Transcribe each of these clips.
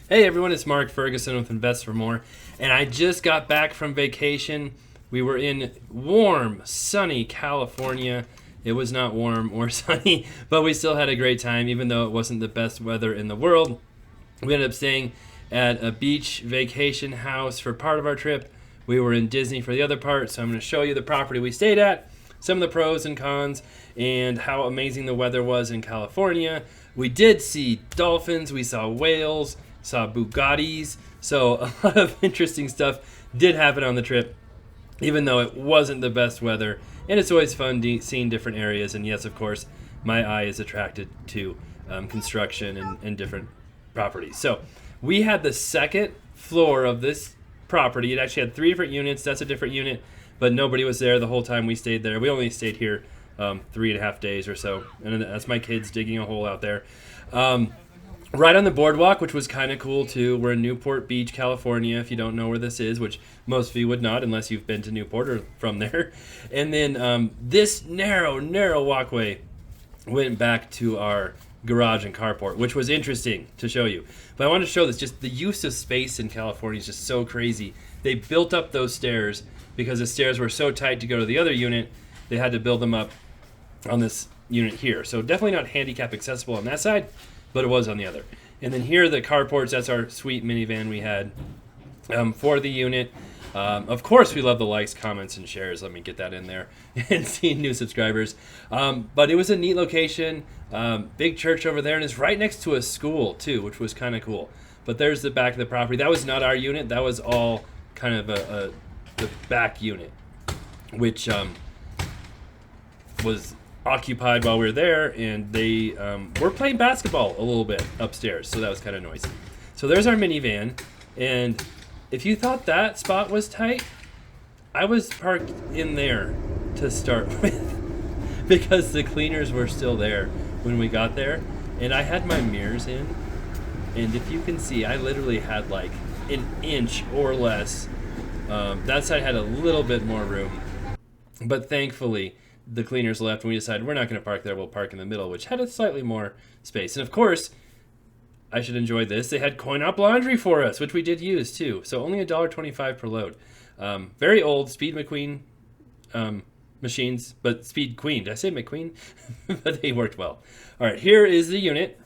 Hey everyone, it's Mark Ferguson with Invest for More, and I just got back from vacation. We were in warm, sunny California. It was not warm or sunny, but we still had a great time, even though it wasn't the best weather in the world. We ended up staying at a beach vacation house for part of our trip. We were in Disney for the other part, so I'm going to show you the property we stayed at, some of the pros and cons, and how amazing the weather was in California. We did see dolphins, we saw whales, saw Bugattis, so a lot of interesting stuff did happen on the trip, even though it wasn't the best weather. And it's always fun seeing different areas. And yes, of course, my eye is attracted to construction and different properties. So we had the second floor of this property. It actually had three different units. That's a different unit, but nobody was there the whole time we stayed there. We only stayed here 3.5 days or so, and that's my kids digging a hole out there. Right on the boardwalk, which was kind of cool too. We're in Newport Beach, California, if you don't know where this is, which most of you would not unless you've been to Newport or from there. And then this narrow walkway went back to our garage and carport, which was interesting to show you. But I wanted to show this, just the use of space in California is just so crazy. They built up those stairs because the stairs were so tight to go to the other unit, they had to build them up on this unit here. So definitely not handicap accessible on that side, but it was on the other. And then here are the carports. That's our sweet minivan we had for the unit. Of course, we love the likes, comments, and shares. Let me get that in there and seeing new subscribers. But it was a neat location. Big church over there, and it's right next to a school, too, which was kind of cool. But there's the back of the property. That was not our unit. That was all kind of the back unit, which was occupied while we were there, and they were playing basketball a little bit upstairs, so that was kind of noisy. So there's our minivan, and if you thought that spot was tight, I was parked in there to start with because the cleaners were still there when we got there, and I had my mirrors in, and if you can see, I literally had like an inch or less. That side had a little bit more room, but thankfully the cleaners left and we decided we're not going to park there, we'll park in the middle, which had a slightly more space. And of course, I should enjoy this, they had coin-op laundry for us, which we did use too. So only $1.25 per load. Very old Speed McQueen machines, but Speed Queen. Did I say McQueen? But they worked well. All right, here is the unit.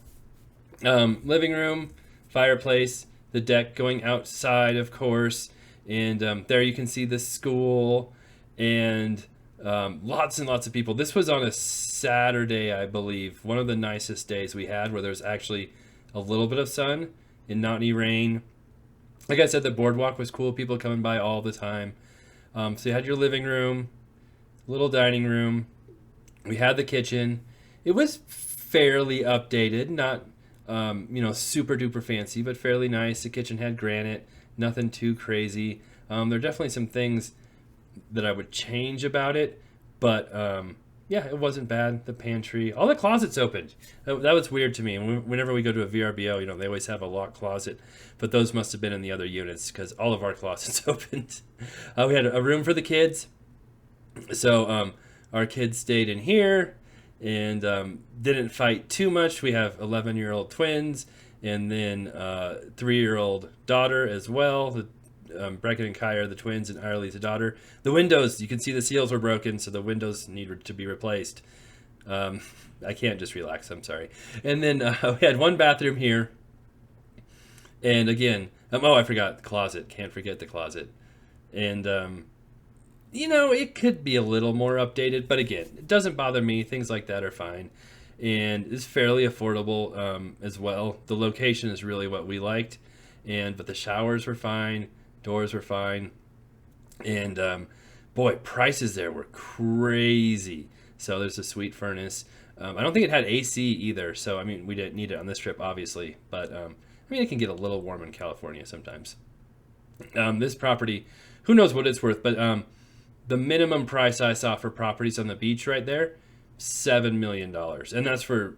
Living room, fireplace, the deck going outside, of course. And there you can see the school and lots and lots of people. This was on a Saturday, I believe. One of the nicest days we had, where there's actually a little bit of sun and not any rain. Like I said, the boardwalk was cool. People coming by all the time. So you had your living room, little dining room. We had the kitchen. It was fairly updated, not super duper fancy, but fairly nice. The kitchen had granite, nothing too crazy. There are definitely some things that I would change about it, but yeah, it wasn't bad. The pantry, all the closets opened. That was weird to me. And whenever we go to a VRBO, they always have a locked closet, but those must have been in the other units because all of our closets opened. We had a room for the kids, so our kids stayed in here and didn't fight too much. We have 11-year-old twins and then 3-year-old daughter as well. Brecken and Kai are the twins, and Irely's the daughter. The windows, you can see the seals were broken, so the windows need to be replaced. I can't just relax, I'm sorry. And then we had one bathroom here. And again, I forgot the closet. Can't forget the closet. And, it could be a little more updated, but again, it doesn't bother me. Things like that are fine. And it's fairly affordable as well. The location is really what we liked. But the showers were fine. Doors were fine. And boy, prices there were crazy. So there's a sweet furnace. I don't think it had AC either. So, we didn't need it on this trip, obviously. But, it can get a little warm in California sometimes. This property, who knows what it's worth. But the minimum price I saw for properties on the beach right there, $7 million. And that's for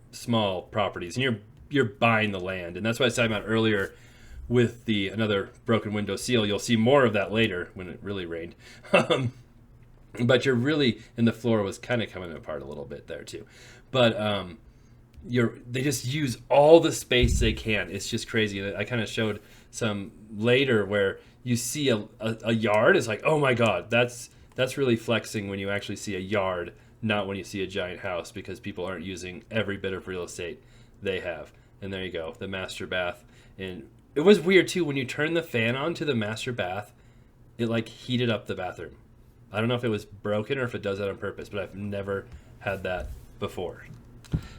small properties. And you're buying the land. And that's what I was talking about earlier with another broken window seal. You'll see more of that later when it really rained. But you're really, and the floor was kind of coming apart a little bit there too. But they just use all the space they can. It's just crazy. I kind of showed some later where you see a yard. It's like, oh my god, that's really flexing when you actually see a yard, not when you see a giant house, because people aren't using every bit of real estate they have. And there you go, the master bath. And it was weird too when you turn the fan on to the master bath, it like heated up the bathroom. I don't know if it was broken or if it does that on purpose, but I've never had that before.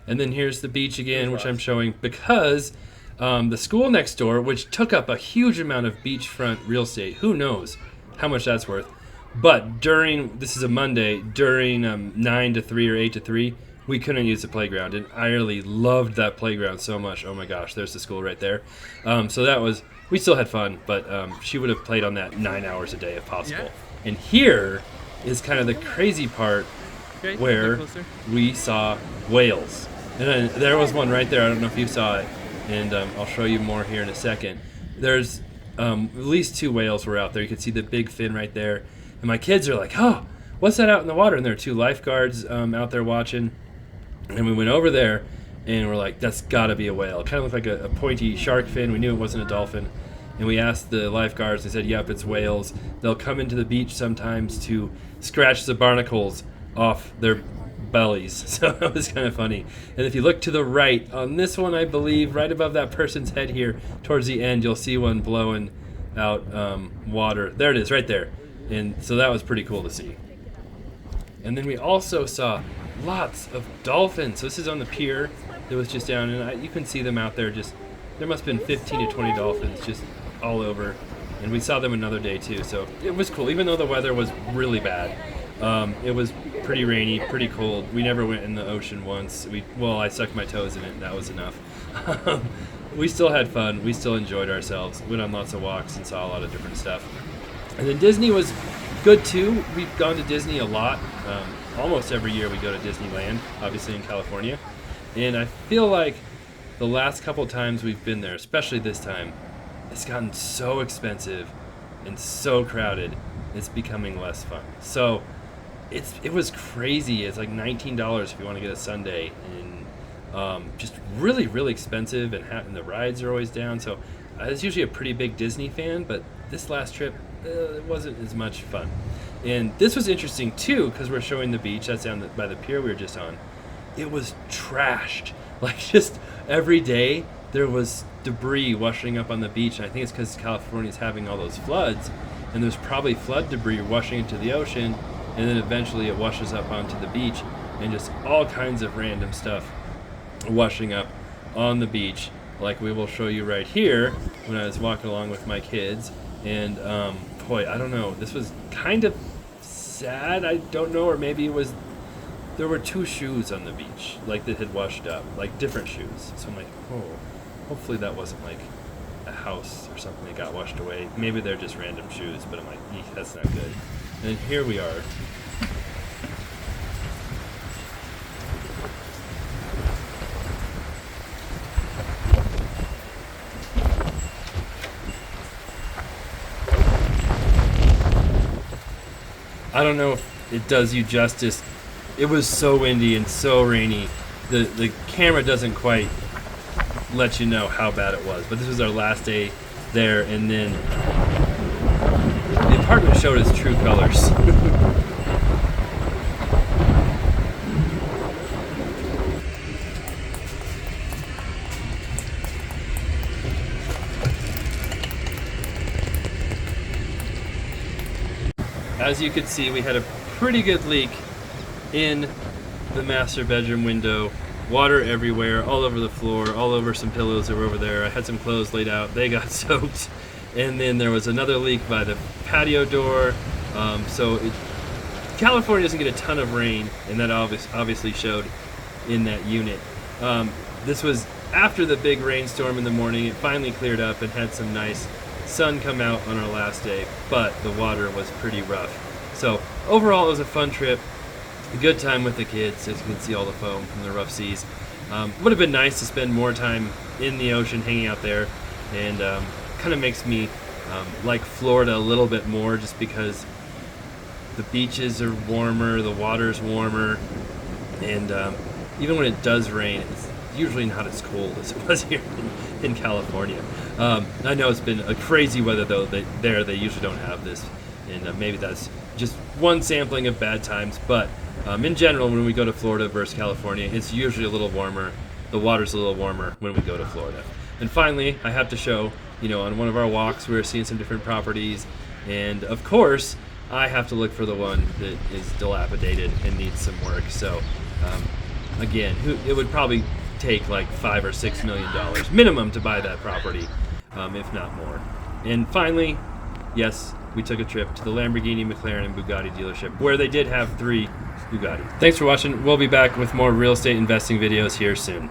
And then here's the beach again, which I'm showing because the school next door, which took up a huge amount of beachfront real estate, who knows how much that's worth. But this is a Monday, during 9 to 3 or 8 to 3, we couldn't use the playground. And I really loved that playground so much. Oh my gosh, there's the school right there. So we still had fun, but she would have played on that 9 hours a day if possible. Yeah. And here is kind of the crazy part where we saw whales. And there was one right there. I don't know if you saw it. And I'll show you more here in a second. There's at least 2 whales were out there. You can see the big fin right there. And my kids are like, oh, what's that out in the water? And there are 2 lifeguards out there watching. And we went over there, and we're like, that's got to be a whale. It kind of looked like a pointy shark fin. We knew it wasn't a dolphin. And we asked the lifeguards. They said, yep, it's whales. They'll come into the beach sometimes to scratch the barnacles off their bellies. So that was kind of funny. And if you look to the right, on this one, I believe, right above that person's head here, towards the end, you'll see one blowing out water. There it is, right there. And so that was pretty cool to see. And then we also saw lots of dolphins. So this is on the pier that was just down, and you can see them out there. There must have been 15 to 20 dolphins just all over. And we saw them another day too, so it was cool. Even though the weather was really bad, it was pretty rainy, pretty cold. We never went in the ocean once. I sucked my toes in it, and that was enough. We still had fun. We still enjoyed ourselves. Went on lots of walks and saw a lot of different stuff. And then Disney was good too. We've gone to Disney a lot. Almost every year we go to Disneyland, obviously in California. And I feel like the last couple times we've been there, especially this time, it's gotten so expensive and so crowded, it's becoming less fun. So it was crazy. It's like $19 if you want to get a sundae, and just really, really expensive, and the rides are always down. So I was usually a pretty big Disney fan, but this last trip, it wasn't as much fun. And this was interesting too, because we're showing the beach that's down by the pier we were just on. It was trashed. Like, just every day there was debris washing up on the beach, and I think it's because California's having all those floods, and there's probably flood debris washing into the ocean, and then eventually it washes up onto the beach, and just all kinds of random stuff washing up on the beach, like we will show you right here when I was walking along with my kids. And boy, I don't know, this was kind of sad. I don't know, or maybe it was, there were 2 shoes on the beach, like, that had washed up, like different shoes. So I'm like, oh, hopefully that wasn't like a house or something that got washed away. Maybe they're just random shoes, but I'm like, that's not good. And here we are. I don't know if it does you justice. It was so windy and so rainy. The camera doesn't quite let you know how bad it was. But this was our last day there, and then the apartment showed its true colors. As you could see, we had a pretty good leak in the master bedroom window. Water everywhere, all over the floor, all over some pillows that were over there. I had some clothes laid out, they got soaked. And then there was another leak by the patio door. California doesn't get a ton of rain, and that obviously showed in that unit. This was after the big rainstorm in the morning. It finally cleared up and had some nice sun come out on our last day, but the water was pretty rough. So overall, it was a fun trip, a good time with the kids. As you can see, all the foam from the rough seas. Would have been nice to spend more time in the ocean, hanging out there, and kind of makes me like Florida a little bit more, just because the beaches are warmer, the water's warmer, and even when it does rain, usually not as cold as it was here in California. I know it's been a crazy weather though. They usually don't have this, and maybe that's just one sampling of bad times. But in general, when we go to Florida versus California, it's usually a little warmer. The water's a little warmer when we go to Florida. And finally, I have to show, on one of our walks, we were seeing some different properties, and of course, I have to look for the one that is dilapidated and needs some work. So, again, it would probably take like $5 or $6 million minimum to buy that property, if not more. And finally, yes, we took a trip to the Lamborghini, McLaren, and Bugatti dealership, where they did have 3 Bugatti. Thanks for watching. We'll be back with more real estate investing videos here soon.